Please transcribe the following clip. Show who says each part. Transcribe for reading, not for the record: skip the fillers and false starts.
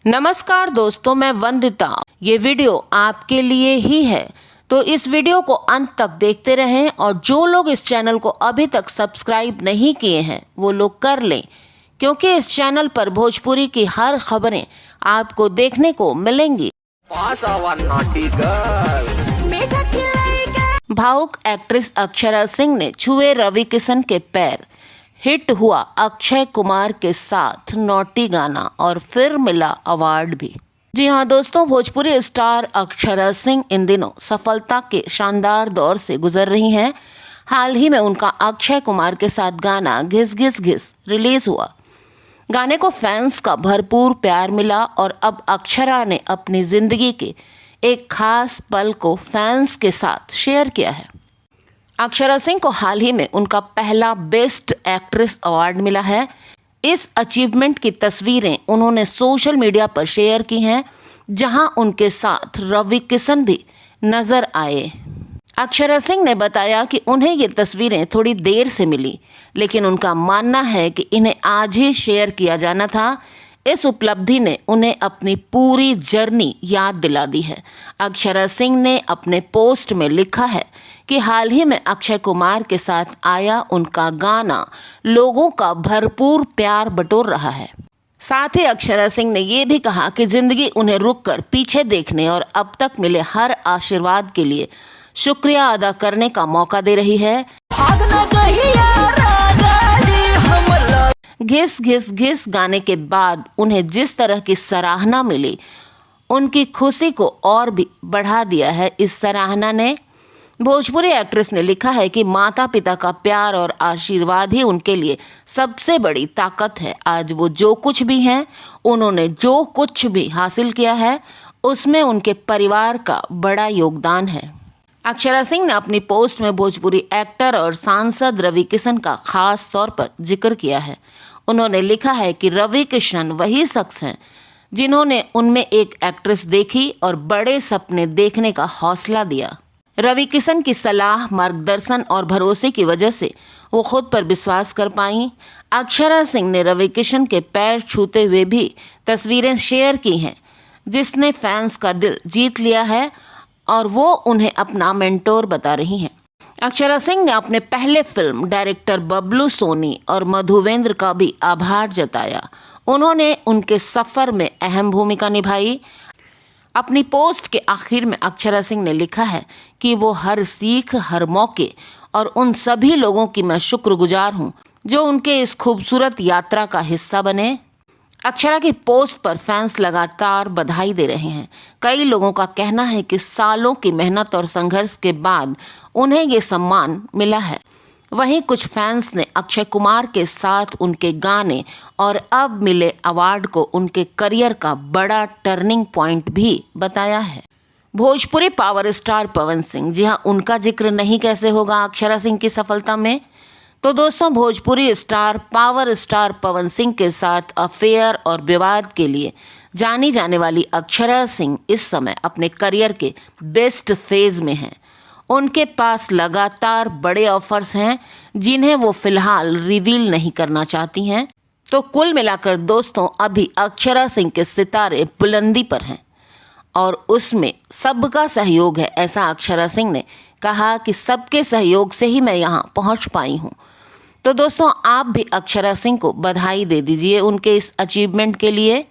Speaker 1: नमस्कार दोस्तों, मैं वंदिता। ये वीडियो आपके लिए ही है, तो इस वीडियो को अंत तक देखते रहें और जो लोग इस चैनल को अभी तक सब्सक्राइब नहीं किए हैं वो लोग कर लें, क्योंकि इस चैनल पर भोजपुरी की हर खबरें आपको देखने को मिलेंगी। भावुक एक्ट्रेस अक्षरा सिंह ने छुए रवि किशन के पैर। हिट हुआ अक्षय कुमार के साथ नॉटी गाना और फिर मिला अवार्ड भी। जी हाँ दोस्तों, भोजपुरी स्टार अक्षरा सिंह इन दिनों सफलता के शानदार दौर से गुजर रही हैं। हाल ही में उनका अक्षय कुमार के साथ गाना घिस घिस घिस रिलीज हुआ। गाने को फैंस का भरपूर प्यार मिला और अब अक्षरा ने अपनी जिंदगी के एक खास पल को फैंस के साथ शेयर किया है। अक्षरा सिंह को हाल ही में उनका पहला बेस्ट एक्ट्रेस अवार्ड मिला है। इस अचीवमेंट की तस्वीरें उन्होंने सोशल मीडिया पर शेयर की हैं, जहां उनके साथ रवि किशन भी नजर आए। अक्षरा सिंह ने बताया कि उन्हें ये तस्वीरें थोड़ी देर से मिली, लेकिन उनका मानना है कि इन्हें आज ही शेयर किया जाना था। इस उपलब्धि ने उन्हें अपनी पूरी जर्नी याद दिला दी है। अक्षरा सिंह ने अपने पोस्ट में लिखा है कि हाल ही में अक्षय कुमार के साथ आया उनका गाना लोगों का भरपूर प्यार बटोर रहा है। साथ ही अक्षरा सिंह ने ये भी कहा कि जिंदगी उन्हें रुककर पीछे देखने और अब तक मिले हर आशीर्वाद के लिए शुक्रिया अदा करने का मौका दे रही है। घिस घिस घिस गाने के बाद उन्हें जिस तरह की सराहना मिली, उनकी खुशी को और भी बढ़ा दिया है। इस सराहना ने भोजपुरी एक्ट्रेस ने लिखा है कि माता पिता का प्यार और आशीर्वाद ही उनके लिए सबसे बड़ी ताकत है। आज वो जो कुछ भी हैं, उन्होंने जो कुछ भी हासिल किया है, उसमें उनके परिवार का बड़ा योगदान है। अक्षरा सिंह ने अपनी पोस्ट में भोजपुरी एक्टर और सांसद रवि किशन का खास तौर पर जिक्र किया है। उन्होंने लिखा है कि रवि किशन वही शख्स हैं जिन्होंने उनमें एक एक्ट्रेस देखी और बड़े सपने देखने का हौसला दिया। रवि किशन की सलाह, मार्गदर्शन और भरोसे की वजह से वो खुद पर विश्वास कर पाई। अक्षरा सिंह ने रवि किशन के पैर छूते हुए भी तस्वीरें शेयर की हैं, जिसने फैंस का दिल जीत लिया है और वो उन्हें अपना मेंटोर बता रही हैं। अक्षरा सिंह ने अपने पहले फिल्म डायरेक्टर बबलू सोनी और मधुवेंद्र का भी आभार जताया। उन्होंने उनके सफर में अहम भूमिका निभाई। अपनी पोस्ट के आखिर में अक्षरा सिंह ने लिखा है कि वो हर सीख, हर मौके और उन सभी लोगों की मैं शुक्रगुजार हूँ जो उनके इस खूबसूरत यात्रा का हिस्सा बने। अक्षरा की पोस्ट पर फैंस लगातार बधाई दे रहे हैं। कई लोगों का कहना है कि सालों की मेहनत और संघर्ष के बाद उन्हें ये सम्मान मिला है। वहीं कुछ फैंस ने अक्षय कुमार के साथ उनके गाने और अब मिले अवार्ड को उनके करियर का बड़ा टर्निंग पॉइंट भी बताया है। भोजपुरी पावर स्टार पवन सिंह, जी हाँ, उनका जिक्र नहीं कैसे होगा अक्षरा सिंह की सफलता में। तो दोस्तों, Bhojpuri star power star Pawan Singh के साथ अफेयर और विवाद के लिए जानी जाने वाली अक्षरा सिंह इस समय अपने करियर के बेस्ट फेज में हैं। उनके पास लगातार बड़े ऑफर्स हैं जिन्हें वो फिलहाल रिवील नहीं करना चाहती हैं। तो कुल मिलाकर दोस्तों, अभी अक्षरा सिंह के सितारे बुलंदी पर हैं और उसमें सबका सहयोग है। ऐसा अक्षरा सिंह ने कहा कि सबके सहयोग से ही मैं यहाँ पहुँच पाई हूँ। तो दोस्तों, आप भी अक्षरा सिंह को बधाई दे दीजिए उनके इस अचीवमेंट के लिए।